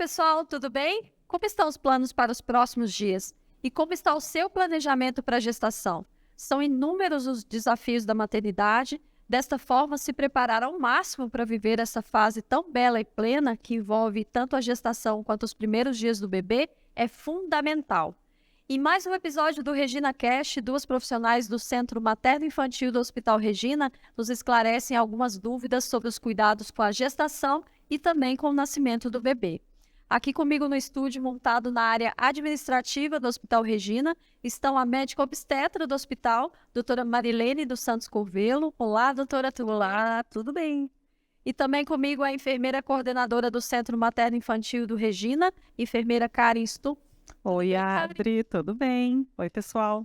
pessoal, tudo bem? Como estão os planos para os próximos dias? E como está o seu planejamento para a gestação? São inúmeros os desafios da maternidade. Desta forma, se preparar ao máximo para viver essa fase tão bela e plena, que envolve tanto a gestação quanto os primeiros dias do bebê, é fundamental. Em mais um episódio do Regina Cast, duas profissionais do Centro Materno-Infantil do Hospital Regina nos esclarecem algumas dúvidas sobre os cuidados com a gestação e também com o nascimento do bebê. Aqui comigo no estúdio, montado na área administrativa do Hospital Regina, estão a médica obstetra do hospital, doutora Marilene dos Santos Corvelo. Olá, doutora. Olá, tudo bem? E também comigo a enfermeira coordenadora do Centro Materno-Infantil do Regina, enfermeira Karen Stu. Oi, Adri, tudo bem? Oi, pessoal.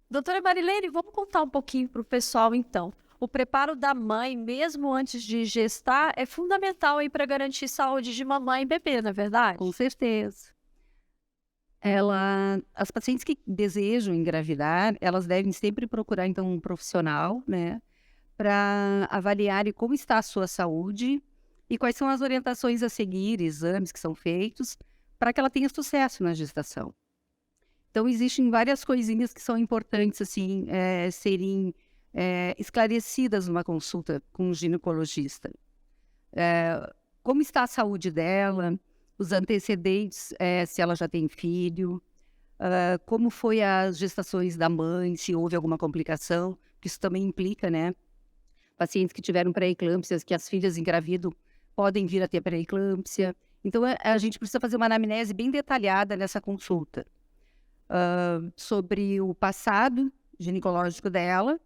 Doutora Marilene, vamos contar um pouquinho para o pessoal, então. O preparo da mãe, mesmo antes de gestar, é fundamental para garantir saúde de mamãe e bebê, não é verdade? Com certeza. As pacientes que desejam engravidar, elas devem sempre procurar, então, um profissional, né, para avaliar como está a sua saúde e quais são as orientações a seguir, exames que são feitos, para que ela tenha sucesso na gestação. Então, existem várias coisinhas que são importantes, assim, serem esclarecidas numa consulta com um ginecologista. Como está a saúde dela, os antecedentes, se ela já tem filho, como foi as gestações da mãe, se houve alguma complicação, que isso também implica, né? Pacientes que tiveram pré-eclâmpsias, que as filhas engravidam, podem vir a ter pré-eclâmpsia. Então, a gente precisa fazer uma anamnese bem detalhada nessa consulta. Sobre o passado ginecológico dela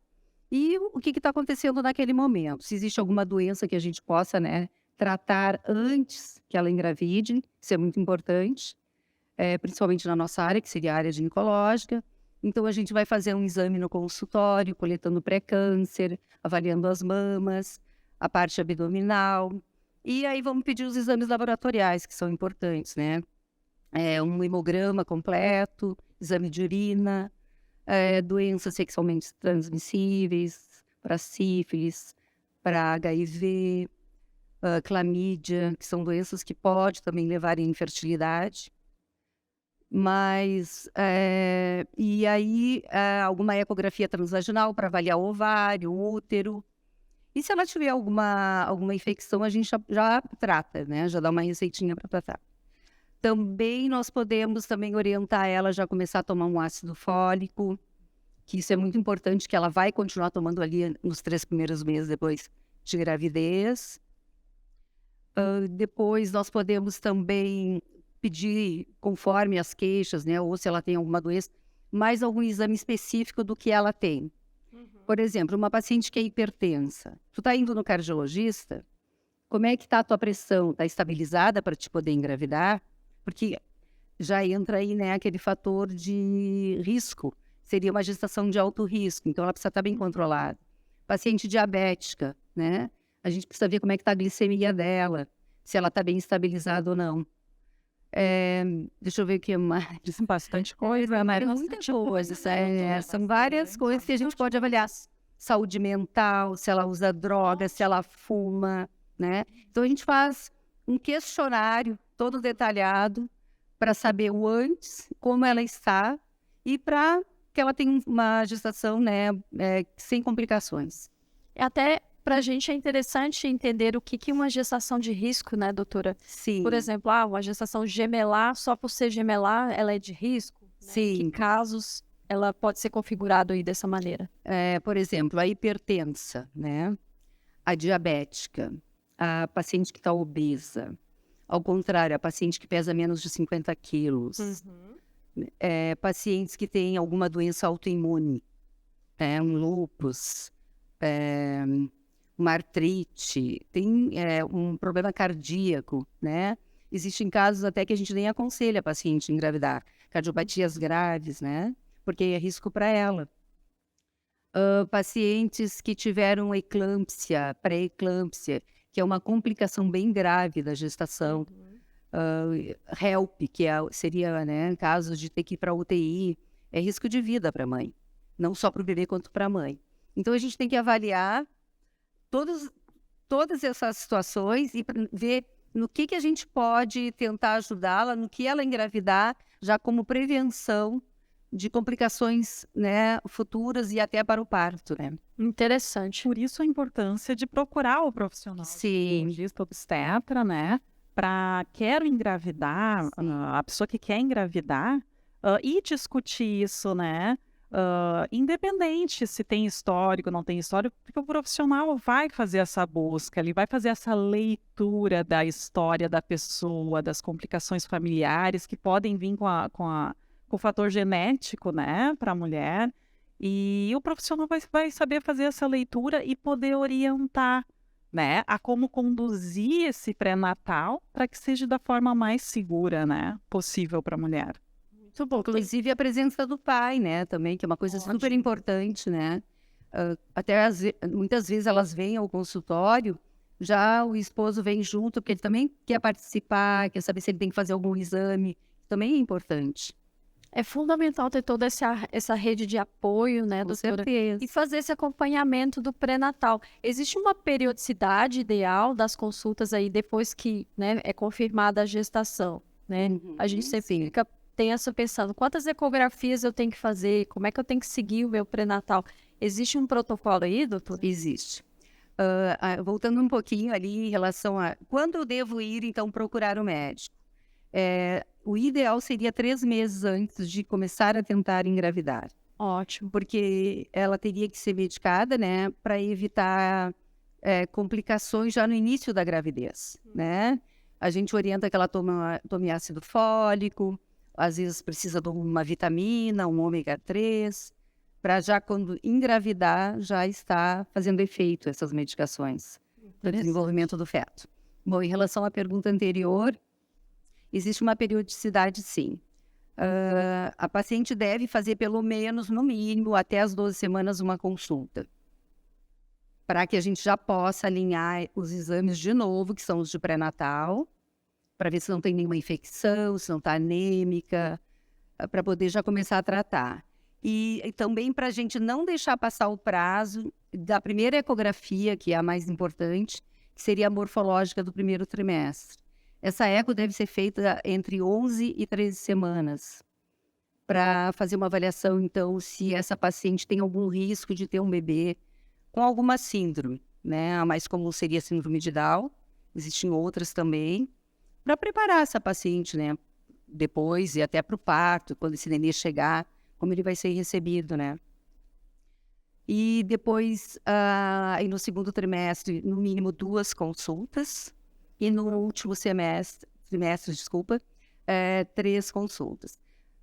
e o que está acontecendo naquele momento. Se existe alguma doença que a gente possa, né, tratar antes que ela engravide, isso é muito importante, principalmente na nossa área, que seria a área ginecológica. Então, a gente vai fazer um exame no consultório, coletando pré-câncer, avaliando as mamas, a parte abdominal. E aí vamos pedir os exames laboratoriais, que são importantes, né? Um hemograma completo, exame de urina, doenças sexualmente transmissíveis, para sífilis, para HIV, clamídia, que são doenças que podem também levar à infertilidade. Mas, e aí, alguma ecografia transvaginal para avaliar o ovário, o útero. E se ela tiver alguma infecção, a gente já trata, né? Já dá uma receitinha para tratar. Também nós podemos também orientar ela a já começar a tomar um ácido fólico, que isso é muito importante, que ela vai continuar tomando ali nos 3 primeiros meses depois de gravidez. Depois nós podemos também pedir, conforme as queixas, né? Ou se ela tem alguma doença, mais algum exame específico do que ela tem. Por exemplo, uma paciente que é hipertensa. Tu está indo no cardiologista, como é que está a tua pressão? Está estabilizada para te poder engravidar? Porque já entra aí, né, aquele fator de risco. Seria uma gestação de alto risco, então ela precisa estar bem controlada. Paciente diabética, né? A gente precisa ver como é que está a glicemia dela, se ela está bem estabilizada ou não. Deixa eu ver o que mais. Bastante coisa, Mas muita coisa. São várias coisas que a gente pode avaliar. Saúde mental, se ela usa droga, se ela fuma, né? Então a gente faz um questionário todo detalhado para saber o antes, como ela está e para que ela tenha uma gestação, né, sem complicações. Até para a gente é interessante entender o que é uma gestação de risco, né, doutora? Sim. Por exemplo, uma gestação gemelar, só por ser gemelar, ela é de risco? Né? Sim. Em que casos ela pode ser configurada aí dessa maneira? Por exemplo, a hipertensa, né? A diabética, a paciente que está obesa. Ao contrário, a paciente que pesa menos de 50 quilos. Pacientes que têm alguma doença autoimune, um lúpus, uma artrite, tem um problema cardíaco, né? Existem casos até que a gente nem aconselha a paciente engravidar. Cardiopatias graves, né? Porque é risco para ela. Pacientes que tiveram eclâmpsia, pré-eclâmpsia, que é uma complicação bem grave da gestação. HELP, que seria, né, casos de ter que ir para UTI, é risco de vida para a mãe, não só para o bebê quanto para a mãe. Então a gente tem que avaliar todas essas situações e ver no que a gente pode tentar ajudá-la, no que ela engravidar, já como prevenção de complicações, né, futuras e até para o parto, né? Interessante. Por isso a importância de procurar o profissional Sim. ginecologista obstetra, né? Para quero engravidar, a pessoa que quer engravidar, e discutir isso, né? Independente se tem histórico, não tem histórico, porque o profissional vai fazer essa busca, ele vai fazer essa leitura da história da pessoa, das complicações familiares que podem vir com o fator genético, né, para a mulher. E o profissional vai saber fazer essa leitura e poder orientar, né, a como conduzir esse pré-natal para que seja da forma mais segura, né, possível para a mulher. Muito bom. Inclusive a presença do pai, né, também, que é uma coisa super importante, né? Muitas vezes elas vêm ao consultório, já o esposo vem junto, porque ele também quer participar, quer saber se ele tem que fazer algum exame, também é importante. É fundamental ter toda essa rede de apoio, né, Com doutora? certeza. E fazer esse acompanhamento do pré-natal. Existe uma periodicidade ideal das consultas aí depois que, né, é confirmada a gestação, né? A gente sempre tem essa pensando, quantas ecografias eu tenho que fazer? Como é que eu tenho que seguir o meu pré-natal? Existe um protocolo aí, doutora? Existe. Voltando um pouquinho ali em relação a quando eu devo ir, então, procurar o médico. O ideal seria 3 meses antes de começar a tentar engravidar. Ótimo. Porque ela teria que ser medicada, né, para evitar complicações já no início da gravidez, né? A gente orienta que ela tome ácido fólico, às vezes precisa de uma vitamina, um ômega 3, para já quando engravidar já está fazendo efeito essas medicações para o desenvolvimento do feto. Bom, em relação à pergunta anterior, existe uma periodicidade, sim. A paciente deve fazer pelo menos, no mínimo, até as 12 semanas uma consulta, para que a gente já possa alinhar os exames de novo, que são os de pré-natal, para ver se não tem nenhuma infecção, se não está anêmica, para poder já começar a tratar. E também para a gente não deixar passar o prazo da primeira ecografia, que é a mais importante, que seria a morfológica do primeiro trimestre. Essa eco deve ser feita entre 11 e 13 semanas, para fazer uma avaliação, então, se essa paciente tem algum risco de ter um bebê com alguma síndrome, né? A mais comum seria a síndrome de Down, existem outras também, para preparar essa paciente, né? Depois e até para o parto, quando esse nenê chegar, como ele vai ser recebido, né? E depois, aí no segundo trimestre, no mínimo 2 consultas, e no último trimestre, 3 consultas.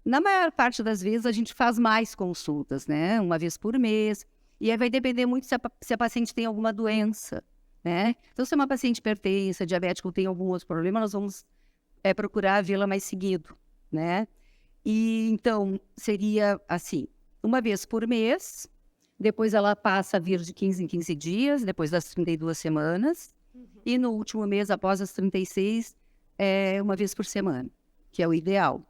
Na maior parte das vezes, a gente faz mais consultas, né? Uma vez por mês. E aí vai depender muito se a paciente tem alguma doença, né? Então, se é uma paciente hipertensa, diabética ou tem algum outro problema, nós vamos procurar vê-la mais seguido, né? E então, seria assim, uma vez por mês, depois ela passa a vir de 15 em 15 dias, depois das 32 semanas, e no último mês, após as 36, uma vez por semana, que é o ideal.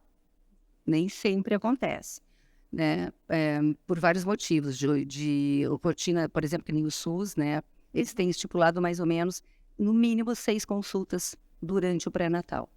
Nem sempre acontece, né? Por vários motivos, de rotina, por exemplo, que nem o SUS, né? Eles têm estipulado mais ou menos, no mínimo, 6 consultas durante o pré-natal.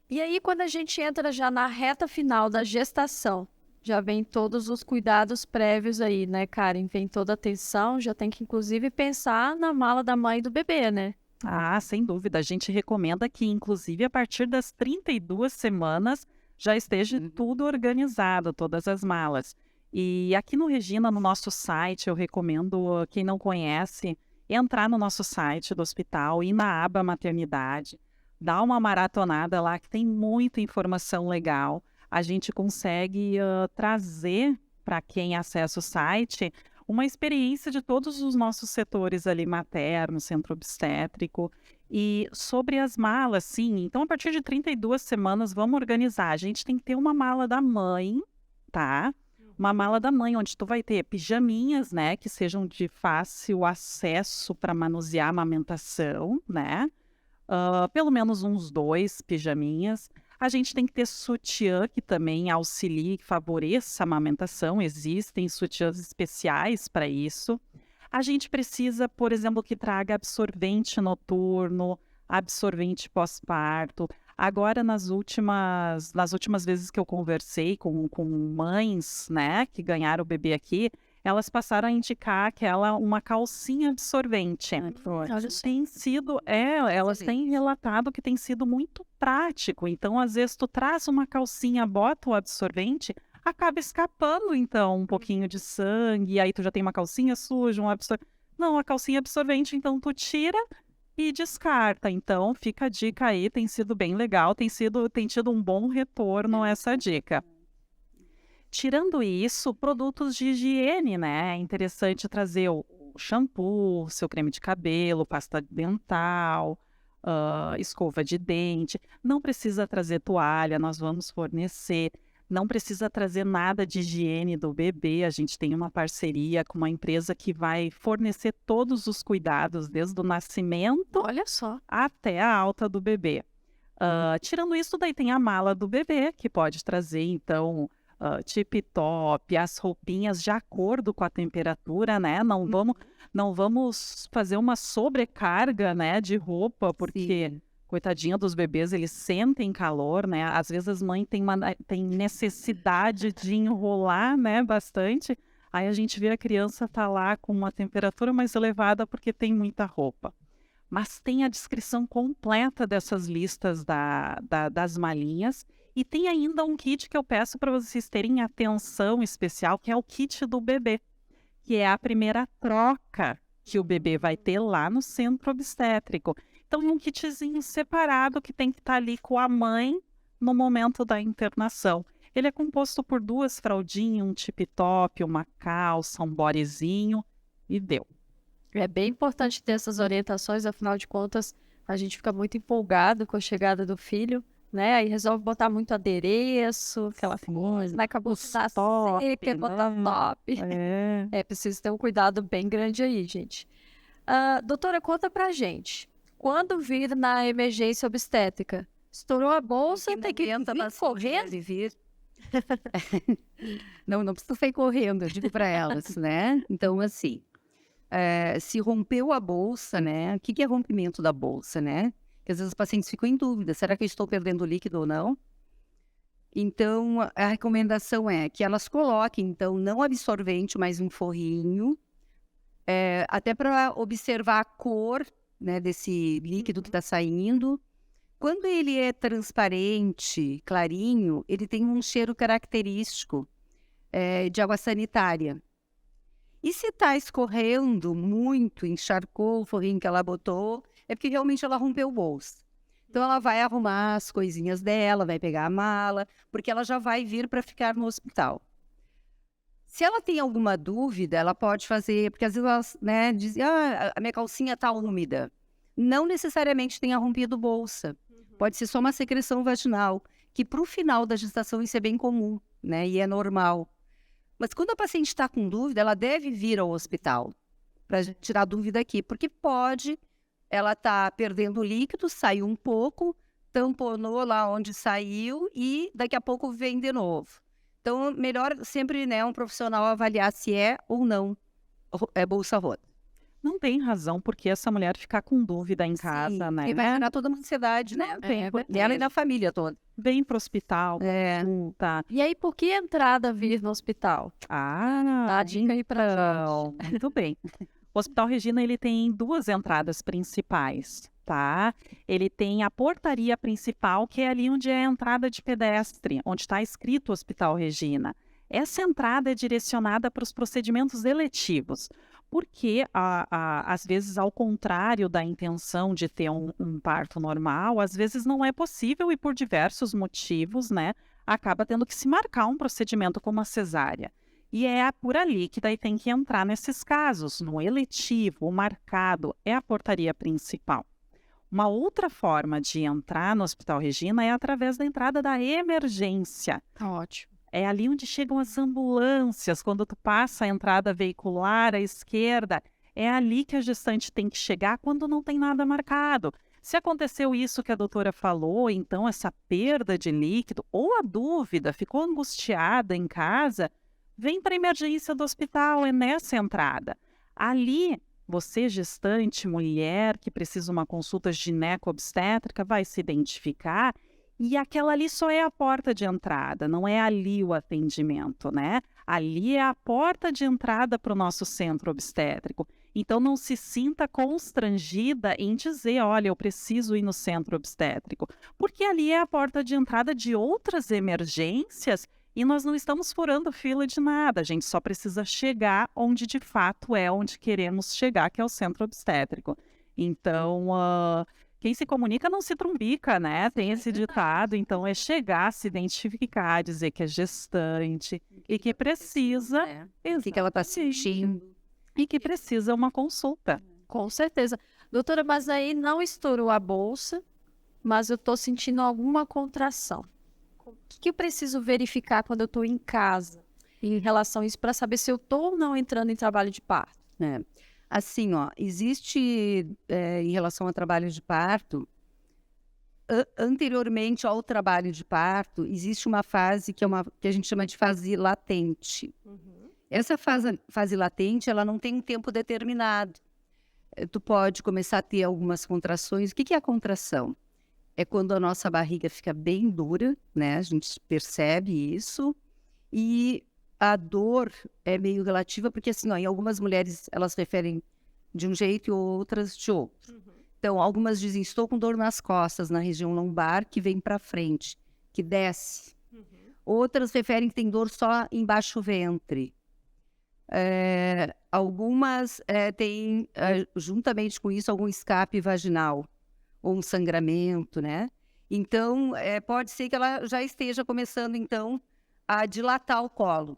E aí, quando a gente entra já na reta final da gestação, já vem todos os cuidados prévios aí, né, Karen? Vem toda a atenção, já tem que, inclusive, pensar na mala da mãe e do bebê, né? Ah, sem dúvida. A gente recomenda que, inclusive, a partir das 32 semanas, já esteja tudo organizado, todas as malas. E aqui no Regina, no nosso site, eu recomendo, quem não conhece, entrar no nosso site do hospital, ir na aba maternidade, dar uma maratonada lá, que tem muita informação legal. A gente consegue trazer para quem acessa o site uma experiência de todos os nossos setores ali, materno, centro obstétrico. E sobre as malas, sim, então a partir de 32 semanas vamos organizar. A gente tem que ter uma mala da mãe, tá? Uma mala da mãe, onde tu vai ter pijaminhas, né? Que sejam de fácil acesso para manusear a amamentação, né? Pelo menos uns 2 pijaminhas. A gente tem que ter sutiã que também auxilie, que favoreça a amamentação. Existem sutiãs especiais para isso. A gente precisa, por exemplo, que traga absorvente noturno, absorvente pós-parto. Agora, nas últimas vezes que eu conversei com mães, né, que ganharam o bebê aqui, elas passaram a indicar uma calcinha absorvente. Olha só. Elas têm relatado que tem sido muito prático. Então, às vezes, tu traz uma calcinha, bota o absorvente, acaba escapando, então, um pouquinho de sangue, e aí tu já tem uma calcinha suja, Não, a calcinha absorvente, então, tu tira e descarta. Então, fica a dica aí, tem sido bem legal, tem tido um bom retorno essa dica. Tirando isso, produtos de higiene, né? É interessante trazer o shampoo, seu creme de cabelo, pasta dental, escova de dente. Não precisa trazer toalha, nós vamos fornecer. Não precisa trazer nada de higiene do bebê. A gente tem uma parceria com uma empresa que vai fornecer todos os cuidados, desde o nascimento Olha só. até a alta do bebê. Tirando isso, daí tem a mala do bebê, que pode trazer, então, tip-top, as roupinhas de acordo com a temperatura, né? Não vamos fazer uma sobrecarga, né, de roupa, porque, coitadinha dos bebês, eles sentem calor, né? Às vezes as mães têm necessidade de enrolar, né, bastante. Aí a gente vê a criança tá lá com uma temperatura mais elevada porque tem muita roupa. Mas tem a descrição completa dessas listas das malinhas. E tem ainda um kit que eu peço para vocês terem atenção especial, que é o kit do bebê, que é a primeira troca que o bebê vai ter lá no centro obstétrico. Então, é um kitzinho separado que tem que estar ali com a mãe no momento da internação. Ele é composto por 2 fraldinhas, um tip-top, uma calça, um bodyzinho e deu. É bem importante ter essas orientações, afinal de contas, a gente fica muito empolgado com a chegada do filho, né? Aí resolve botar muito adereço, aquela coisa, né? Acabou de dar top, seca, botar né? top. É. É preciso ter um cuidado bem grande aí, gente. Doutora, conta pra gente. Quando vir na emergência obstétrica, estourou a bolsa, tem que vir correndo? Não precisa sair correndo, eu digo para elas, né? Então, assim, se rompeu a bolsa, né? O que é rompimento da bolsa, né? Porque às vezes os pacientes ficam em dúvida, será que eu estou perdendo líquido ou não? Então, a recomendação é que elas coloquem, então, não absorvente, mas um forrinho, até para observar a cor, né, desse líquido que está saindo. Quando ele é transparente, clarinho, ele tem um cheiro característico de água sanitária. E se está escorrendo muito, encharcou o forrinho que ela botou, é porque realmente ela rompeu o bolso. Então ela vai arrumar as coisinhas dela, vai pegar a mala, porque ela já vai vir para ficar no hospital. Se ela tem alguma dúvida, ela pode fazer, porque às vezes elas, né, dizem, a minha calcinha está úmida. Não necessariamente tenha rompido bolsa. Pode ser só uma secreção vaginal, que para o final da gestação isso é bem comum, né, e é normal. Mas quando a paciente está com dúvida, ela deve vir ao hospital para tirar a dúvida aqui, porque ela está perdendo líquido, saiu um pouco, tamponou lá onde saiu e daqui a pouco vem de novo. Então, melhor sempre, né, um profissional avaliar se é ou não bolsa rota. Não tem razão porque essa mulher ficar com dúvida em casa, né? E vai gerar toda uma ansiedade, né? Dela e da família toda. Vem pro hospital, consulta. E aí, por que entrada vir no hospital? Dá a dica aí pra gente. Muito bem. O Hospital Regina, ele tem 2 entradas principais, tá? Ele tem a portaria principal, que é ali onde é a entrada de pedestre, onde está escrito Hospital Regina. Essa entrada é direcionada para os procedimentos eletivos, porque, às vezes, ao contrário da intenção de ter um parto normal, às vezes não é possível e por diversos motivos, né, acaba tendo que se marcar um procedimento como a cesárea. E é por ali que daí tem que entrar nesses casos, no eletivo, o marcado, é a portaria principal. Uma outra forma de entrar no Hospital Regina é através da entrada da emergência. Ótimo. É ali onde chegam as ambulâncias, quando tu passa a entrada veicular à esquerda, é ali que a gestante tem que chegar quando não tem nada marcado. Se aconteceu isso que a doutora falou, então essa perda de líquido ou a dúvida, ficou angustiada em casa, vem para a emergência do hospital, é nessa entrada. Ali você gestante, mulher, que precisa uma consulta gineco-obstétrica, vai se identificar e aquela ali só é a porta de entrada, não é ali o atendimento, né? Ali é a porta de entrada para o nosso centro obstétrico. Então, não se sinta constrangida em dizer, olha, eu preciso ir no centro obstétrico, porque ali é a porta de entrada de outras emergências e nós não estamos furando fila de nada, a gente só precisa chegar onde de fato é onde queremos chegar, que é o centro obstétrico. Então, quem se comunica não se trumbica, né? Tem esse ditado, então é chegar, se identificar, dizer que é gestante e que precisa, O que ela está sentindo. e que precisa uma consulta. Com certeza. Doutora, mas aí não estourou a bolsa, mas eu estou sentindo alguma contração. O que eu preciso verificar quando eu estou em casa em relação a isso para saber se eu estou ou não entrando em trabalho de parto? Assim, existe, em relação ao trabalho de parto, anteriormente ao trabalho de parto, existe uma fase que a gente chama de fase latente. Essa fase latente, ela não tem um tempo determinado. Tu pode começar a ter algumas contrações. O que é a contração? É quando a nossa barriga fica bem dura, né? A gente percebe isso. E a dor é meio relativa, porque assim, em algumas mulheres elas referem de um jeito e outras de outro. Então, algumas dizem, estou com dor nas costas, na região lombar, que vem para frente, que desce. Outras referem que tem dor só embaixo do ventre. Algumas têm, juntamente com isso, algum escape vaginal ou um sangramento, né? Então, pode ser que ela já esteja começando, então, a dilatar o colo.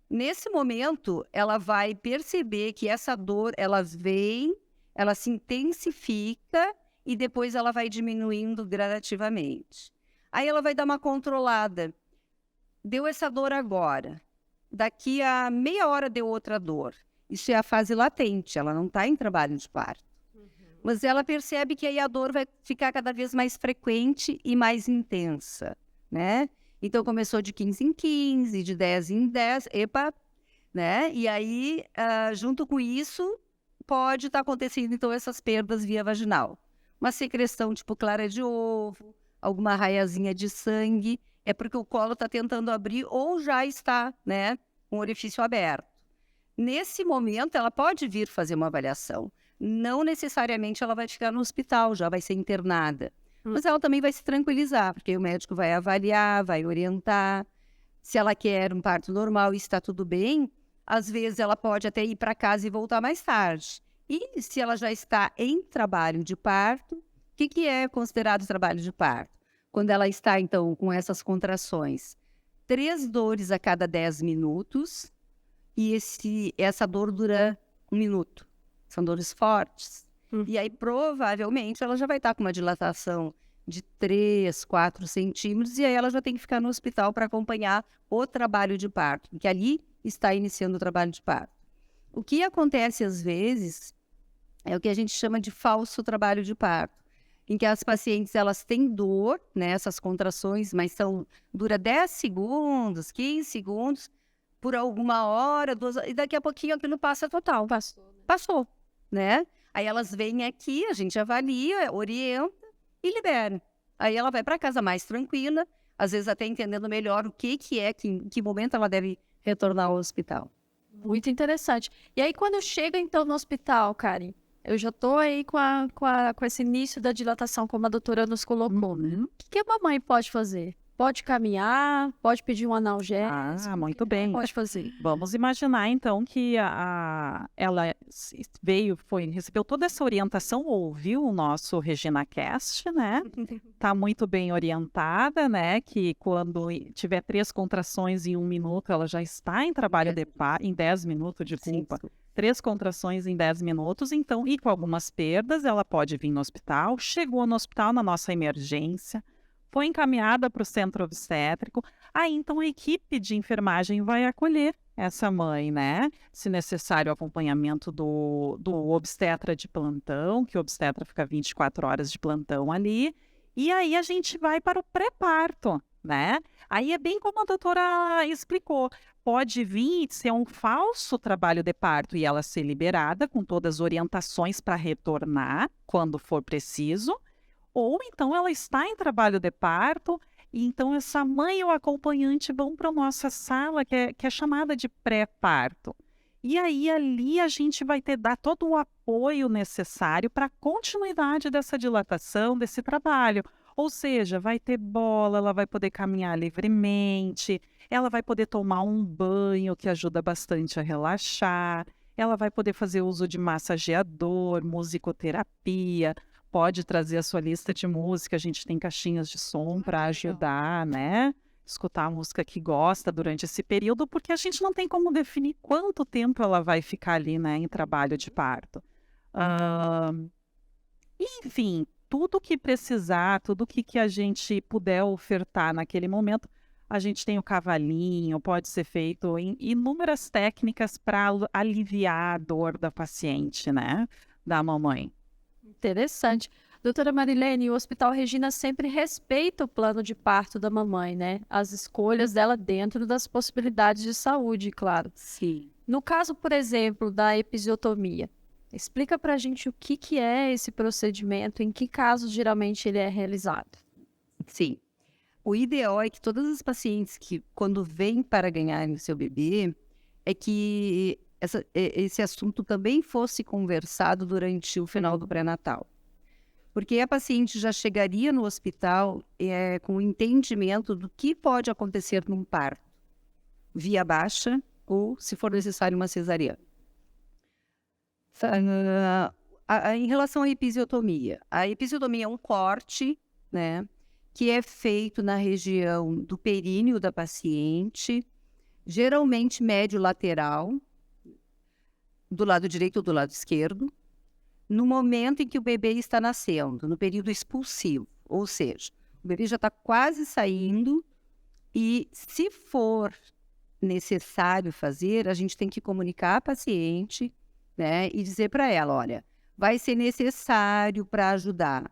Nesse momento, ela vai perceber que essa dor, ela vem, ela se intensifica e depois ela vai diminuindo gradativamente. Aí ela vai dar uma controlada. Deu essa dor agora. Daqui a meia hora deu outra dor. Isso é a fase latente, ela não está em trabalho de parto. Mas ela percebe que aí a dor vai ficar cada vez mais frequente e mais intensa, né? Então, começou de 15 em 15, de 10 em 10, né? E aí, junto com isso, pode estar acontecendo, então, essas perdas via vaginal. Uma secreção tipo clara de ovo, alguma raiazinha de sangue, é porque o colo está tentando abrir ou já está, né, com o orifício aberto. Nesse momento, ela pode vir fazer uma avaliação. Não necessariamente ela vai ficar no hospital, já vai ser internada. Mas ela também vai se tranquilizar, porque o médico vai avaliar, vai orientar. Se ela quer um parto normal e está tudo bem, às vezes ela pode até ir para casa e voltar mais tarde. E se ela já está em trabalho de parto, o que é considerado trabalho de parto? Quando ela está, então, com essas contrações, 3 dores a cada 10 minutos, e essa dor dura 1 minuto. São dores fortes. E aí, provavelmente, ela já vai estar com uma dilatação de 3, 4 centímetros, e aí ela já tem que ficar no hospital para acompanhar o trabalho de parto, porque ali está iniciando o trabalho de parto. O que acontece, às vezes, é o que a gente chama de falso trabalho de parto, em que as pacientes, elas têm dor, né, essas contrações, mas dura 10 segundos, 15 segundos, por alguma hora, 2 horas, e daqui a pouquinho aquilo passa total. Passou, né? Aí elas vêm aqui, a gente avalia, orienta e libera. Aí ela vai para casa mais tranquila, às vezes até entendendo melhor o que em que momento ela deve retornar ao hospital. Muito interessante. E aí, quando chega, então, no hospital, Karen, eu já estou aí com esse início da dilatação, como a doutora nos colocou. O que a mamãe pode fazer? Pode caminhar? Pode pedir um analgésico? Muito bem. Pode fazer. Vamos imaginar, então, que ela recebeu toda essa orientação, ouviu o nosso ReginaCast, né? Está muito bem orientada, né? Que quando tiver 3 contrações em 1 minuto, ela já está em trabalho de parto, em 10 minutos, desculpa. 3 contrações em 10 minutos, então, e com algumas perdas, ela pode vir no hospital. Chegou no hospital na nossa emergência, foi encaminhada para o centro obstétrico. Aí, então, a equipe de enfermagem vai acolher essa mãe, né? Se necessário, o acompanhamento do obstetra de plantão, que o obstetra fica 24 horas de plantão ali. E aí, a gente vai para o pré-parto, né? Aí é bem como a doutora explicou. pode vir ser um falso trabalho de parto e ela ser liberada com todas as orientações para retornar quando for preciso, ou então ela está em trabalho de parto e então essa mãe ou acompanhante vão para a nossa sala que é chamada de pré-parto. E aí ali a gente vai dar todo o apoio necessário para a continuidade dessa dilatação, desse trabalho. Ou seja, vai ter bola, ela vai poder caminhar livremente, ela vai poder tomar um banho que ajuda bastante a relaxar, ela vai poder fazer uso de massageador, musicoterapia, pode trazer a sua lista de música, a gente tem caixinhas de som para ajudar, né? Escutar a música que gosta durante esse período, porque a gente não tem como definir quanto tempo ela vai ficar ali, né, em trabalho de parto. Enfim, tudo que precisar, tudo que a gente puder ofertar naquele momento, a gente tem o cavalinho, pode ser feito em inúmeras técnicas para aliviar a dor da paciente, né, da mamãe. Interessante. Doutora Marilene, o Hospital Regina sempre respeita o plano de parto da mamãe, né? As escolhas dela dentro das possibilidades de saúde, claro. Sim. No caso, por exemplo, da episiotomia, explica pra gente o que é esse procedimento, em que casos geralmente ele é realizado. Sim. O ideal é que todas as pacientes que, quando vêm para ganharem o seu bebê, é que esse assunto também fosse conversado durante o final do pré-natal. Porque a paciente já chegaria no hospital com o entendimento do que pode acontecer num parto, via baixa ou, se for necessário, uma cesariana. Em relação à episiotomia, a episiotomia é um corte, né, que é feito na região do períneo da paciente, geralmente médio-lateral, do lado direito ou do lado esquerdo, no momento em que o bebê está nascendo, no período expulsivo, ou seja, o bebê já está quase saindo e, se for necessário fazer, a gente tem que comunicar à paciente, né, e dizer para ela, olha, vai ser necessário para ajudar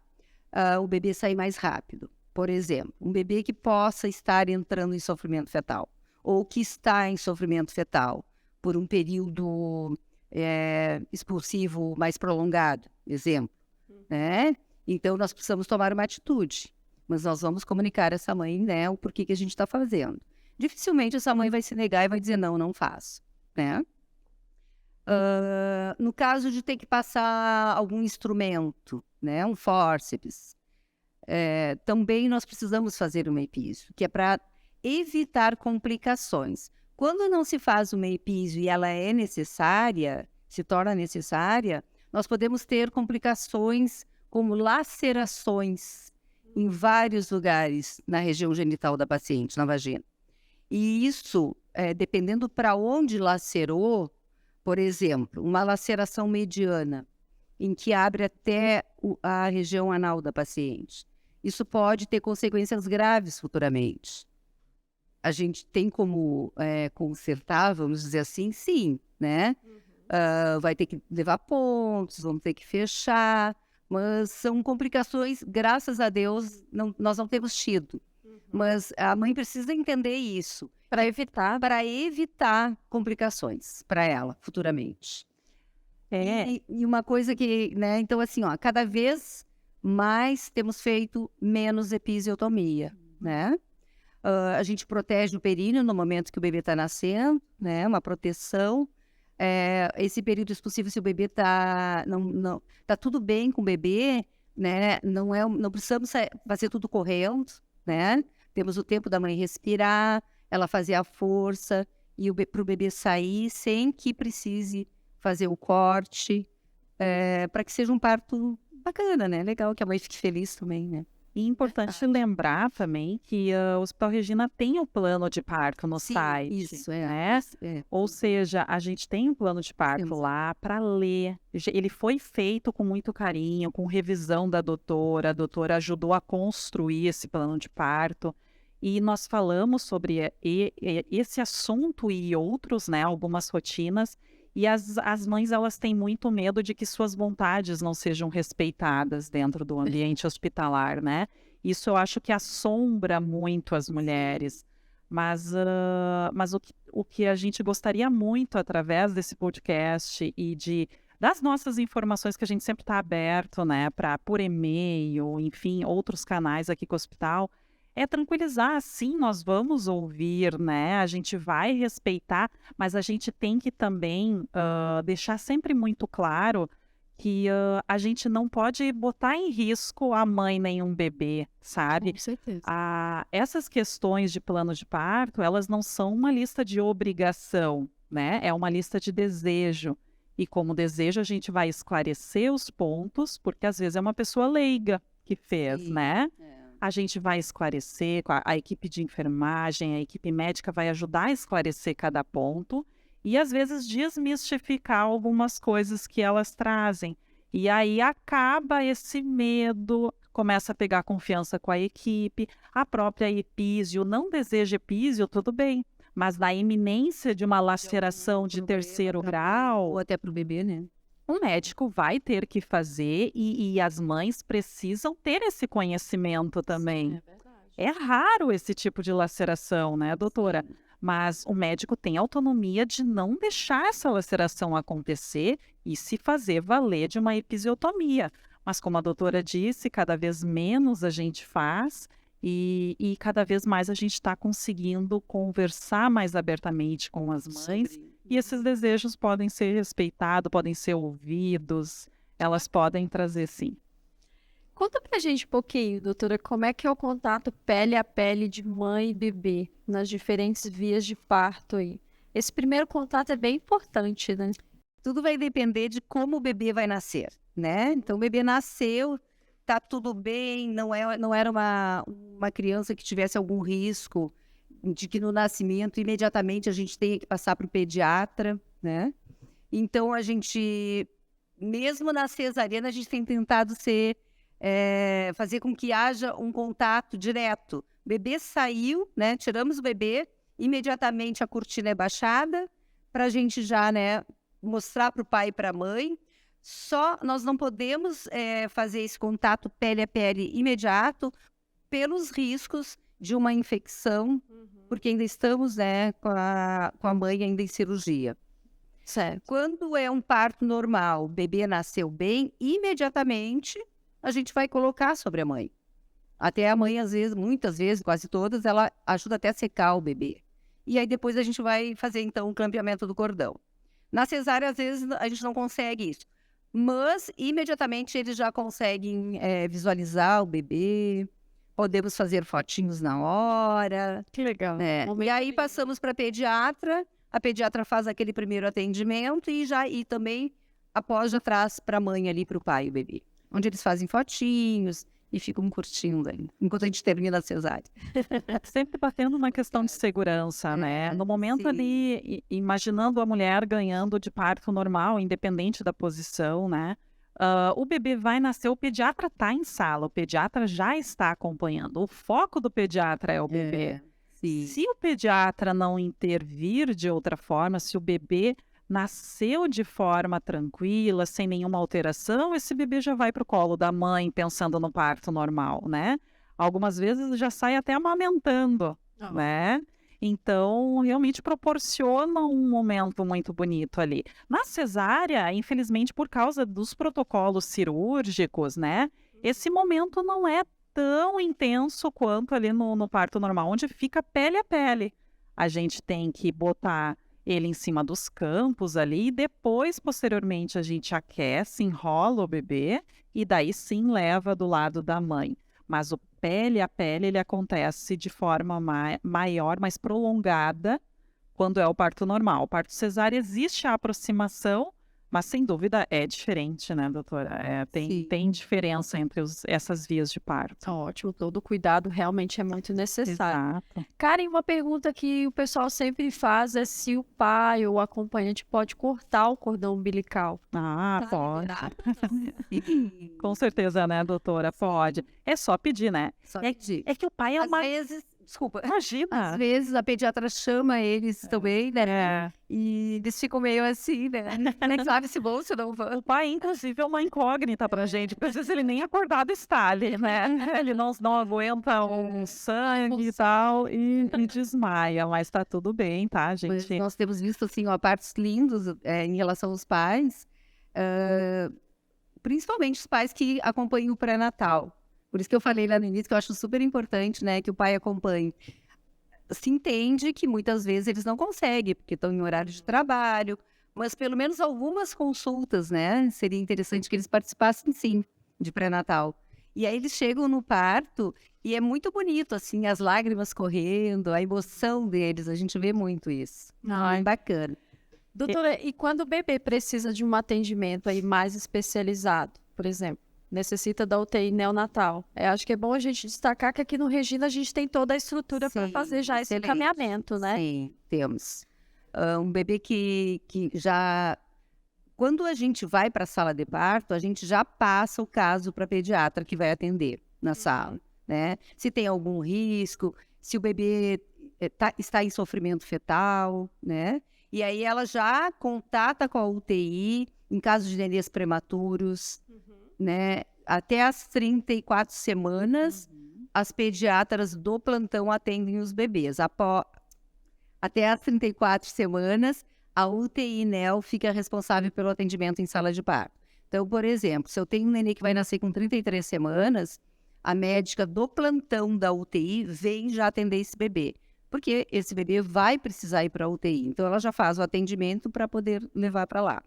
o bebê a sair mais rápido. Por exemplo, um bebê que possa estar entrando em sofrimento fetal, ou que está em sofrimento fetal por um período expulsivo mais prolongado, exemplo, né? Então, nós precisamos tomar uma atitude, mas nós vamos comunicar a essa mãe, né, o porquê que a gente está fazendo. Dificilmente essa mãe vai se negar e vai dizer, não, não faço, né? No caso de ter que passar algum instrumento, né, um fórceps, também nós precisamos fazer uma epísio, que é para evitar complicações. Quando não se faz uma epísio e ela é necessária, se torna necessária, nós podemos ter complicações como lacerações em vários lugares na região genital da paciente, na vagina. E isso, dependendo para onde lacerou, por exemplo, uma laceração mediana, em que abre até a região anal da paciente, isso pode ter consequências graves futuramente. A gente tem como consertar, vamos dizer assim, sim, né? Vai ter que levar pontos, vamos ter que fechar, mas são complicações, graças a Deus, nós não temos tido. Mas a mãe precisa entender isso. Para evitar complicações para ela, futuramente. E uma coisa que, né, então assim, ó, cada vez mais temos feito menos episiotomia, né? A gente protege o períneo no momento que o bebê está nascendo, né? Uma proteção. Esse período expulsivo, se o bebê tá tudo bem com o bebê, né? Não precisamos fazer tudo correndo, né? Temos o tempo da mãe respirar, ela fazer a força e para o bebê sair sem que precise fazer o corte, para que seja um parto bacana, né? Legal que a mãe fique feliz também, né? E é importante lembrar também que o Hospital Regina tem o plano de parto no site. Isso, né? Ou seja, a gente tem um plano de parto lá para ler. Ele foi feito com muito carinho, com revisão da doutora. A doutora ajudou a construir esse plano de parto. E nós falamos sobre esse assunto e outros, né? Algumas rotinas. E as mães, elas têm muito medo de que suas vontades não sejam respeitadas dentro do ambiente hospitalar, né? Isso eu acho que assombra muito as mulheres. Mas o que a gente gostaria muito através desse podcast e das nossas informações que a gente sempre está aberto, né, por e-mail, enfim, outros canais aqui com o hospital, é tranquilizar, sim, nós vamos ouvir, né, a gente vai respeitar, mas a gente tem que também deixar sempre muito claro que a gente não pode botar em risco a mãe nem um bebê, sabe? Com certeza. Essas questões de plano de parto, elas não são uma lista de obrigação, né? É uma lista de desejo. E como desejo, a gente vai esclarecer os pontos, porque às vezes é uma pessoa leiga que fez, Sim, né? A gente vai esclarecer, a equipe de enfermagem, a equipe médica vai ajudar a esclarecer cada ponto e às vezes desmistificar algumas coisas que elas trazem. E aí acaba esse medo, começa a pegar confiança com a equipe, a própria epísio não deseja epísio, tudo bem, mas na iminência de uma laceração de terceiro grau, ou até para o bebê, né? um médico vai ter que fazer e as mães precisam ter esse conhecimento também. É verdade. É raro esse tipo de laceração, né, doutora? Mas o médico tem autonomia de não deixar essa laceração acontecer e se fazer valer de uma episiotomia. Mas como a doutora disse, cada vez menos a gente faz e cada vez mais a gente está conseguindo conversar mais abertamente com as mães. E esses desejos podem ser respeitados, podem ser ouvidos, elas podem trazer sim. Conta pra gente um pouquinho, doutora, como é que é o contato pele a pele de mãe e bebê nas diferentes vias de parto aí? Esse primeiro contato é bem importante, né? Tudo vai depender de como o bebê vai nascer, né? Então, o bebê nasceu, tá tudo bem, não era uma criança que tivesse algum risco de que no nascimento, imediatamente, a gente tenha que passar para o pediatra, né? Então, a gente, mesmo na cesariana, a gente tem tentado fazer com que haja um contato direto. O bebê saiu, né? Tiramos o bebê, imediatamente a cortina é baixada, para a gente já, né, mostrar para o pai e para a mãe. Só nós não podemos fazer esse contato pele a pele imediato pelos riscos de uma infecção, porque ainda estamos, né, com a mãe ainda em cirurgia. Certo. Quando é um parto normal, o bebê nasceu bem, imediatamente a gente vai colocar sobre a mãe. Até a mãe, às vezes, muitas vezes, quase todas, ela ajuda até a secar o bebê. E aí depois a gente vai fazer, então, o clampeamento do cordão. Na cesárea, às vezes, a gente não consegue isso. Mas, imediatamente, eles já conseguem visualizar o bebê. Podemos fazer fotinhos na hora. Que legal. E aí passamos para a pediatra faz aquele primeiro atendimento e também após já traz para a mãe ali, para o pai e o bebê. Onde eles fazem fotinhos e ficam curtindo aí, enquanto a gente termina a cesárea. Sempre batendo uma questão de segurança, né? No momento sim. ali, imaginando a mulher ganhando de parto normal, independente da posição, né? O bebê vai nascer, o pediatra está em sala, o pediatra já está acompanhando. O foco do pediatra é o bebê. Sim. Se o pediatra não intervir de outra forma, se o bebê nasceu de forma tranquila, sem nenhuma alteração, esse bebê já vai para o colo da mãe pensando no parto normal, né? Algumas vezes já sai até amamentando, né? Então, realmente proporciona um momento muito bonito ali. Na cesárea, infelizmente, por causa dos protocolos cirúrgicos, né? Esse momento não é tão intenso quanto ali no parto normal, onde fica pele a pele. A gente tem que botar ele em cima dos campos ali, e depois, posteriormente, a gente aquece, enrola o bebê, e daí sim leva do lado da mãe. Mas o pele a pele, ele acontece de forma maior, mais prolongada, quando é o parto normal. O parto cesárea existe a aproximação, mas sem dúvida é diferente, né, doutora? Tem diferença entre essas vias de parto. Ótimo, todo cuidado realmente é muito necessário. Exato. Karen, uma pergunta que o pessoal sempre faz é se o pai ou o acompanhante pode cortar o cordão umbilical. Pode. Com certeza, né, doutora? Pode. É só pedir, né? Só pedir. É que o pai é Às uma... vezes Desculpa. Às Imagina! vezes a pediatra chama eles também, né? É. E eles ficam meio assim, né? Nem sabe se vão, se não vão. O pai, inclusive, é uma incógnita pra gente, porque às vezes ele nem acordado está ali, né? Ele não aguenta um sangue e tal e desmaia, mas tá tudo bem, tá, Mas gente? nós temos visto, assim, ó, partos lindos em relação aos pais, principalmente os pais que acompanham o pré-natal. Por isso que eu falei lá no início que eu acho super importante, né, que o pai acompanhe. Se entende que muitas vezes eles não conseguem, porque estão em horário de trabalho, mas pelo menos algumas consultas, né? Seria interessante que eles participassem, sim, de pré-natal. E aí eles chegam no parto e é muito bonito, assim, as lágrimas correndo, a emoção deles, a gente vê muito isso. Ai. Bacana. Doutora, e quando o bebê precisa de um atendimento aí mais especializado, por exemplo, necessita da UTI neonatal, acho que é bom a gente destacar que aqui no Regina a gente tem toda a estrutura para Sim, fazer já esse excelente. encaminhamento, né? Sim, temos. Um bebê que já... Quando a gente vai para a sala de parto, a gente já passa o caso para a pediatra que vai atender na sala, né? Se tem algum risco, se o bebê está em sofrimento fetal, né? E aí ela já contata com a UTI em caso de nenês prematuros, né? Até as 34 semanas, as pediatras do plantão atendem os bebês. Até as 34 semanas, a UTI NEL fica responsável pelo atendimento em sala de parto. Então, por exemplo, se eu tenho um nenê que vai nascer com 33 semanas, a médica do plantão da UTI vem já atender esse bebê, porque esse bebê vai precisar ir para a UTI. Então, ela já faz o atendimento para poder levar para lá.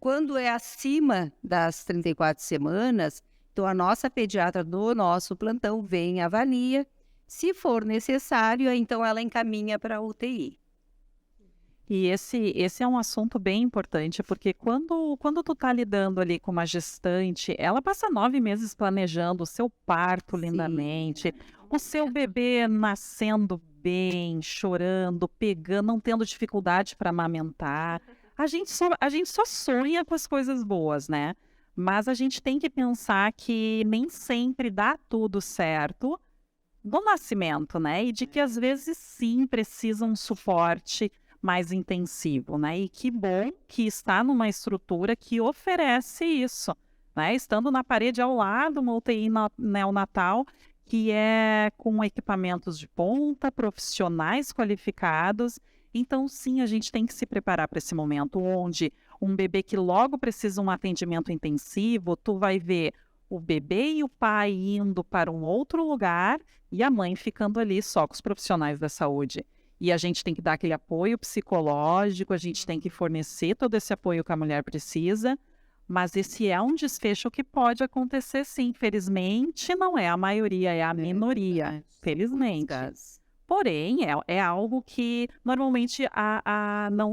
Quando é acima das 34 semanas, então a nossa pediatra do nosso plantão vem e avalia. Se for necessário, então ela encaminha para a UTI. E esse é um assunto bem importante, porque quando tu tá lidando ali com uma gestante, ela passa 9 meses planejando o seu parto lindamente, o seu bebê nascendo bem, chorando, pegando, não tendo dificuldade para amamentar. A gente só sonha com as coisas boas, né? Mas a gente tem que pensar que nem sempre dá tudo certo no nascimento, né? E de que às vezes sim precisa um suporte mais intensivo, né? E que bom que está numa estrutura que oferece isso, né? Estando na parede ao lado, uma UTI neonatal que é com equipamentos de ponta, profissionais qualificados. Então, sim, a gente tem que se preparar para esse momento onde um bebê que logo precisa um atendimento intensivo, tu vai ver o bebê e o pai indo para um outro lugar e a mãe ficando ali só com os profissionais da saúde. E a gente tem que dar aquele apoio psicológico, a gente tem que fornecer todo esse apoio que a mulher precisa, mas esse é um desfecho que pode acontecer sim. Felizmente, não é a maioria, é a minoria. Felizmente. Porém, é algo que normalmente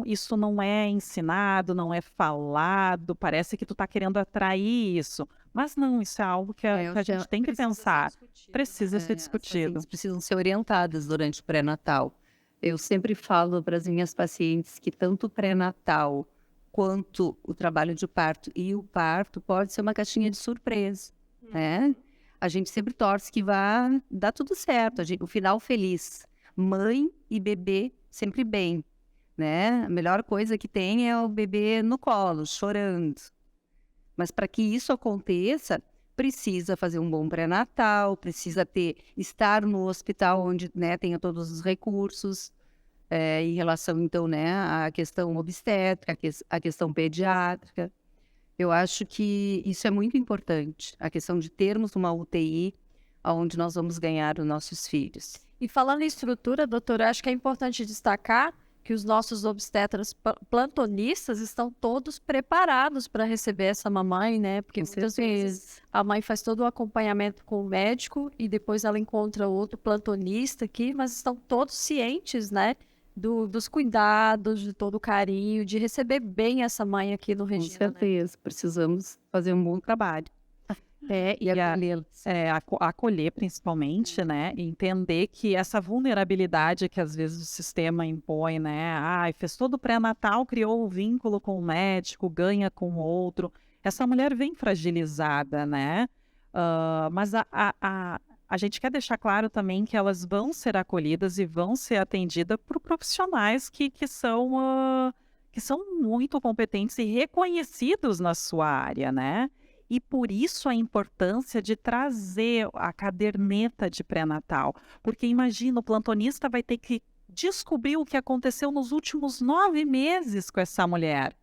isso não é ensinado, não é falado, parece que tu está querendo atrair isso. Mas não, isso é algo que a gente tem que pensar. Precisa ser discutido. Essas precisam ser orientadas durante o pré-natal. Eu sempre falo para as minhas pacientes que tanto o pré-natal quanto o trabalho de parto e o parto pode ser uma caixinha de surpresa, né? A gente sempre torce que vá dar tudo certo, o final feliz. Mãe e bebê sempre bem, né? A melhor coisa que tem é o bebê no colo, chorando. Mas para que isso aconteça, precisa fazer um bom pré-natal, precisa estar no hospital onde, né, tenha todos os recursos, em relação, então, né, à questão obstétrica, à questão pediátrica. Eu acho que isso é muito importante, a questão de termos uma UTI onde nós vamos ganhar os nossos filhos. E falando em estrutura, doutora, acho que é importante destacar que os nossos obstetras plantonistas estão todos preparados para receber essa mamãe, né? Porque muitas vezes a mãe faz todo o acompanhamento com o médico e depois ela encontra outro plantonista aqui, mas estão todos cientes, né? Dos cuidados, de todo o carinho, de receber bem essa mãe aqui no Regina. Com certeza, precisamos fazer um bom trabalho. E acolher principalmente, né? E entender que essa vulnerabilidade que às vezes o sistema impõe, né? Fez todo o pré-natal, criou o vínculo com o médico, ganha com o outro. Essa mulher vem fragilizada, né? Mas a a gente quer deixar claro também que elas vão ser acolhidas e vão ser atendidas por profissionais que são muito competentes e reconhecidos na sua área, né? E por isso a importância de trazer a caderneta de pré-natal. Porque imagina, o plantonista vai ter que descobrir o que aconteceu nos últimos 9 meses com essa mulher,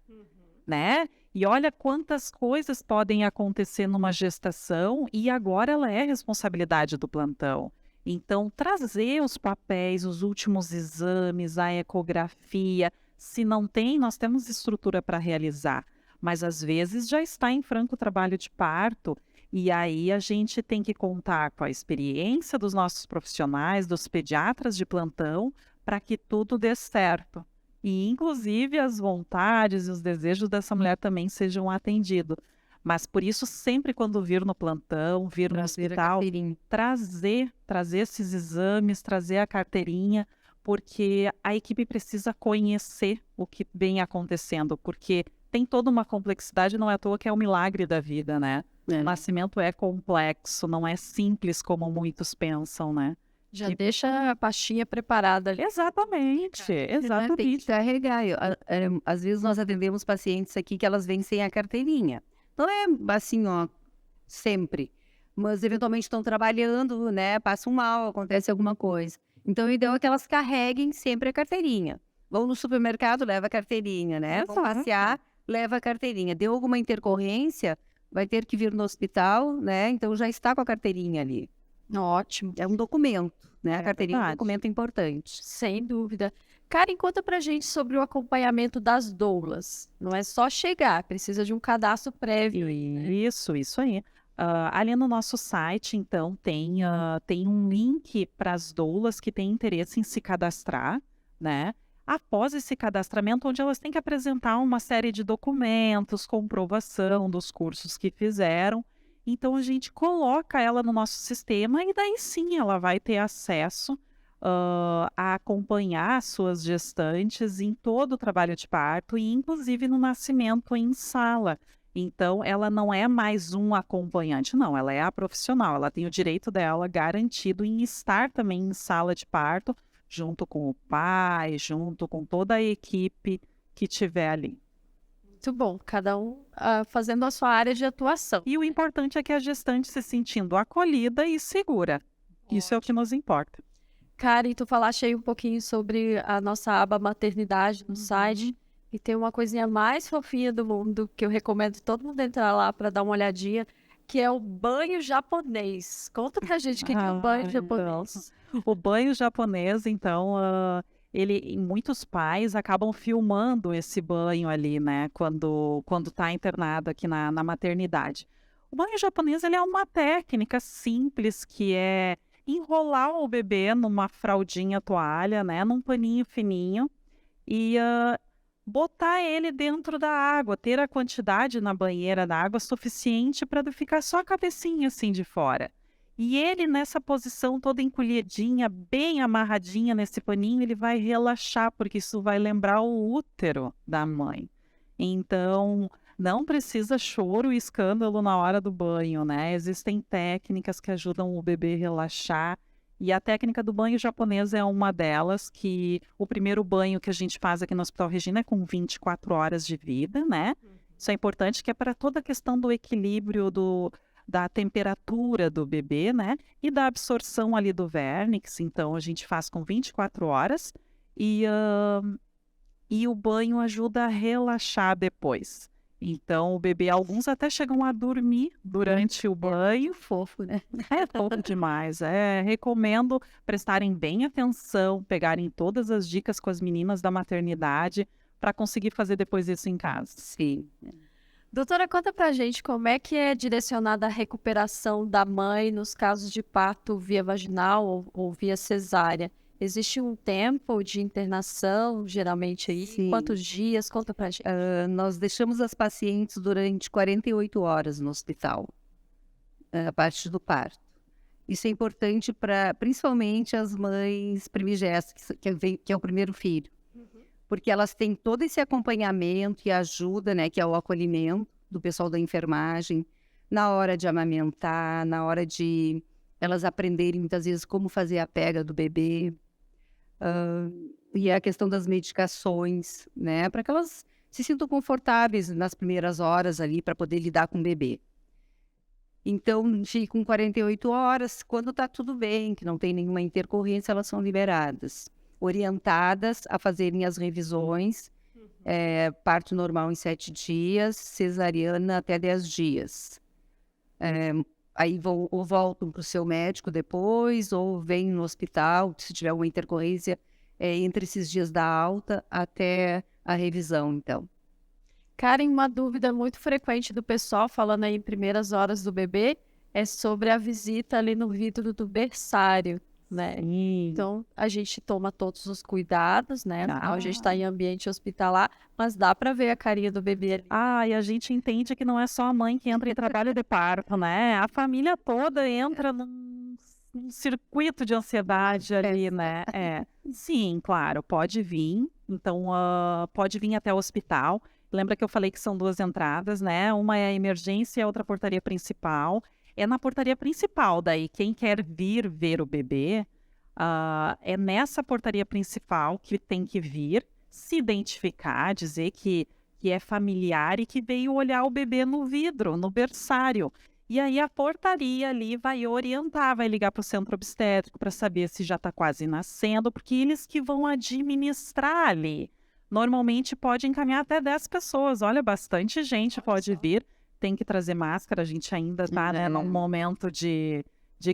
né? E olha quantas coisas podem acontecer numa gestação e agora ela é responsabilidade do plantão. Então, trazer os papéis, os últimos exames, a ecografia. Se não tem, nós temos estrutura para realizar. Mas às vezes já está em franco trabalho de parto. E aí a gente tem que contar com a experiência dos nossos profissionais, dos pediatras de plantão, para que tudo dê certo. E, inclusive, as vontades e os desejos dessa mulher também sejam atendidos. Mas, por isso, sempre quando vir no plantão, vir no hospital, trazer esses exames, trazer a carteirinha, porque a equipe precisa conhecer o que vem acontecendo, porque tem toda uma complexidade, não é à toa que é o milagre da vida, né? O nascimento é complexo, não é simples como muitos pensam, né? Já deixa a pastinha preparada ali. Exatamente. Tem que carregar. Às vezes nós atendemos pacientes aqui que elas vêm sem a carteirinha. Não é assim, ó, sempre. Mas eventualmente estão trabalhando, né? Passam mal, acontece alguma coisa. Então o ideal é que elas carreguem sempre a carteirinha. Vão no supermercado, leva a carteirinha, né? Vão passear, leva a carteirinha. Deu alguma intercorrência, vai ter que vir no hospital, né? Então já está com a carteirinha ali. Ótimo. É um documento, né? A carteirinha é um documento importante. Sem dúvida. Karen, conta pra gente sobre o acompanhamento das doulas. Não é só chegar, precisa de um cadastro prévio. Isso aí. Ali no nosso site, então, tem um link para as doulas que têm interesse em se cadastrar, né? Após esse cadastramento, onde elas têm que apresentar uma série de documentos, comprovação dos cursos que fizeram. Então, a gente coloca ela no nosso sistema e daí sim ela vai ter acesso a acompanhar suas gestantes em todo o trabalho de parto e inclusive no nascimento em sala. Então, ela não é mais um acompanhante, não, ela é a profissional, ela tem o direito dela garantido em estar também em sala de parto, junto com o pai, junto com toda a equipe que tiver ali. Muito bom, cada um fazendo a sua área de atuação. E o importante é que a gestante se sentindo acolhida e segura. Isso é o que nos importa. Karen, tu falaste aí um pouquinho sobre a nossa aba maternidade no site. E tem uma coisinha mais fofinha do mundo que eu recomendo todo mundo entrar lá para dar uma olhadinha, que é o banho japonês. Conta pra gente o que é o banho japonês. O banho japonês, então, muitos pais acabam filmando esse banho ali, né, quando tá internado aqui na maternidade. O banho japonês, ele é uma técnica simples que é enrolar o bebê numa fraldinha toalha, né, num paninho fininho e botar ele dentro da água, ter a quantidade na banheira da água suficiente para ficar só a cabecinha assim de fora. E ele nessa posição toda encolhidinha, bem amarradinha nesse paninho, ele vai relaxar, porque isso vai lembrar o útero da mãe. Então, não precisa choro e escândalo na hora do banho, né? Existem técnicas que ajudam o bebê a relaxar. E a técnica do banho japonês é uma delas, que o primeiro banho que a gente faz aqui no Hospital Regina é com 24 horas de vida, né? Isso é importante, que é para toda a questão do equilíbrio da temperatura do bebê, né? E da absorção ali do vernix. Então, a gente faz com 24 horas e o banho ajuda a relaxar depois. Então, o bebê, alguns até chegam a dormir durante o banho. Fofo, né? É fofo demais. Recomendo prestarem bem atenção, pegarem todas as dicas com as meninas da maternidade para conseguir fazer depois isso em casa. Sim. Doutora, conta pra gente como é que é direcionada a recuperação da mãe nos casos de parto via vaginal ou via cesárea. Existe um tempo de internação, geralmente aí? Sim. Quantos dias? Conta pra gente. Nós deixamos as pacientes durante 48 horas no hospital, a parte do parto. Isso é importante para, principalmente, as mães primigênitas, que é o primeiro filho. Porque elas têm todo esse acompanhamento e ajuda, né, que é o acolhimento do pessoal da enfermagem, na hora de amamentar, na hora de elas aprenderem muitas vezes como fazer a pega do bebê, e a questão das medicações, né, para que elas se sintam confortáveis nas primeiras horas ali para poder lidar com o bebê. Então, ficam 48 horas, quando está tudo bem, que não tem nenhuma intercorrência, elas são liberadas, orientadas a fazerem as revisões, parto normal em 7 dias, cesariana até 10 dias. Aí ou voltam para o seu médico depois, ou vêm no hospital, se tiver alguma intercorrência, entre esses dias da alta até a revisão, então. Karen, uma dúvida muito frequente do pessoal, falando aí em primeiras horas do bebê, é sobre a visita ali no vidro do berçário, né? Então, a gente toma todos os cuidados, né? Afinal, a gente está em ambiente hospitalar, mas dá para ver a carinha do bebê ali. E a gente entende que não é só a mãe que entra em trabalho de parto, né? A família toda entra num circuito de ansiedade ali, né? Sim, claro, pode vir. Então, pode vir até o hospital. Lembra que eu falei que são 2 entradas, né? Uma é a emergência e a outra a portaria principal. É na portaria principal, daí quem quer vir ver o bebê, é nessa portaria principal que tem que vir, se identificar, dizer que é familiar e que veio olhar o bebê no vidro, no berçário. E aí a portaria ali vai orientar, vai ligar para o centro obstétrico para saber se já está quase nascendo, porque eles que vão administrar ali. Normalmente pode encaminhar até 10 pessoas, olha, bastante gente pode vir. Tem que trazer máscara, a gente ainda está, né, num momento de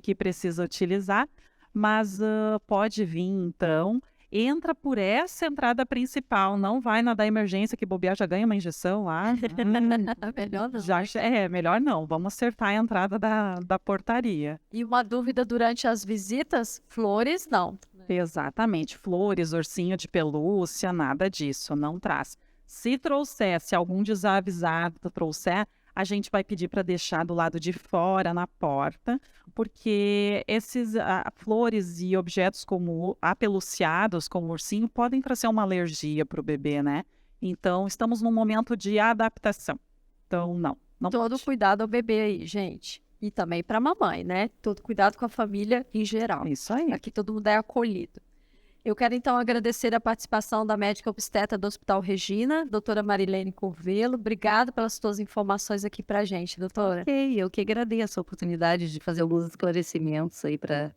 que precisa utilizar, mas pode vir então, entra por essa entrada principal, não vai na da emergência, que bobear já ganha uma injeção lá. Melhor não. Melhor não, vamos acertar a entrada da portaria. E uma dúvida durante as visitas, flores não. Exatamente, flores, ursinho de pelúcia, nada disso, não traz. Se algum desavisado trouxer, a gente vai pedir para deixar do lado de fora, na porta, porque esses flores e objetos como apeluciados, como ursinho, podem trazer uma alergia para o bebê, né? Então, estamos num momento de adaptação. Então, não Todo pode. cuidado ao bebê aí, gente. E também para a mamãe, né? Todo cuidado com a família em geral. Isso aí. Aqui todo mundo é acolhido. Eu quero, então, agradecer a participação da médica obstetra do Hospital Regina, doutora Marilene Curvelo. Obrigada pelas suas informações aqui para a gente, doutora. Ok, eu que agradeço a oportunidade de fazer alguns esclarecimentos aí para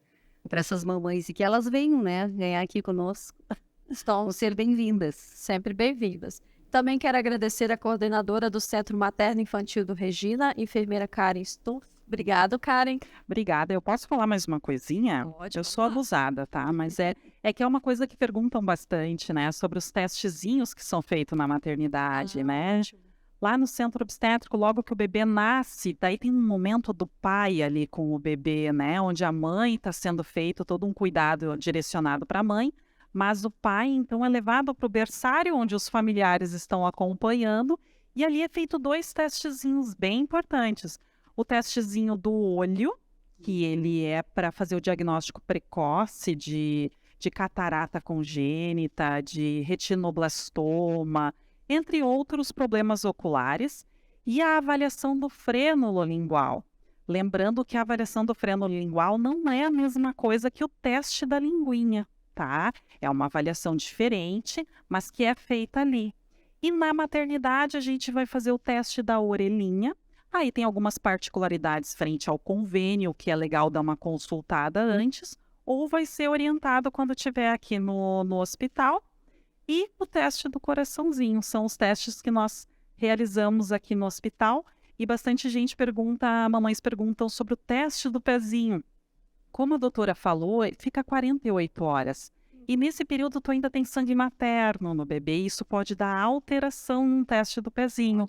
essas mamães e que elas venham, né, ganhar aqui conosco. Vão ser bem-vindas. Sempre bem-vindas. Também quero agradecer a coordenadora do Centro Materno Infantil do Regina, enfermeira Karen Stuff. Obrigada, Karen. Obrigada. Eu posso falar mais uma coisinha? Pode, Eu sou abusada, tá? Mas é que é uma coisa que perguntam bastante, né? Sobre os testezinhos que são feitos na maternidade, né? Ótimo. Lá no centro obstétrico, logo que o bebê nasce, daí tem um momento do pai ali com o bebê, né? Onde a mãe está sendo feito todo um cuidado direcionado para a mãe, mas o pai, então, é levado para o berçário, onde os familiares estão acompanhando, e ali é feito 2 testezinhos bem importantes. O testezinho do olho, que ele é para fazer o diagnóstico precoce de catarata congênita, de retinoblastoma, entre outros problemas oculares, e a avaliação do frênulo lingual. Lembrando que a avaliação do frênulo lingual não é a mesma coisa que o teste da linguinha, tá? É uma avaliação diferente, mas que é feita ali. E na maternidade a gente vai fazer o teste da orelhinha. Aí tem algumas particularidades frente ao convênio, que é legal dar uma consultada antes, ou vai ser orientado quando estiver aqui no hospital. E o teste do coraçãozinho, são os testes que nós realizamos aqui no hospital. E bastante gente mamães perguntam sobre o teste do pezinho. Como a doutora falou, fica 48 horas. E nesse período tu ainda tem sangue materno no bebê, e isso pode dar alteração no teste do pezinho.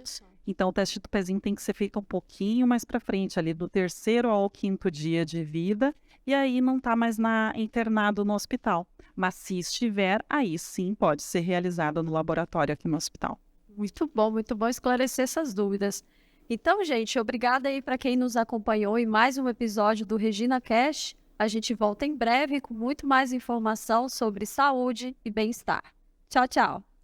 Então, o teste do pezinho tem que ser feito um pouquinho mais para frente, ali do 3º ao 5º dia de vida, e aí não está mais internado no hospital. Mas se estiver, aí sim pode ser realizado no laboratório aqui no hospital. Muito bom esclarecer essas dúvidas. Então, gente, obrigada aí para quem nos acompanhou em mais um episódio do Regina Cash. A gente volta em breve com muito mais informação sobre saúde e bem-estar. Tchau, tchau!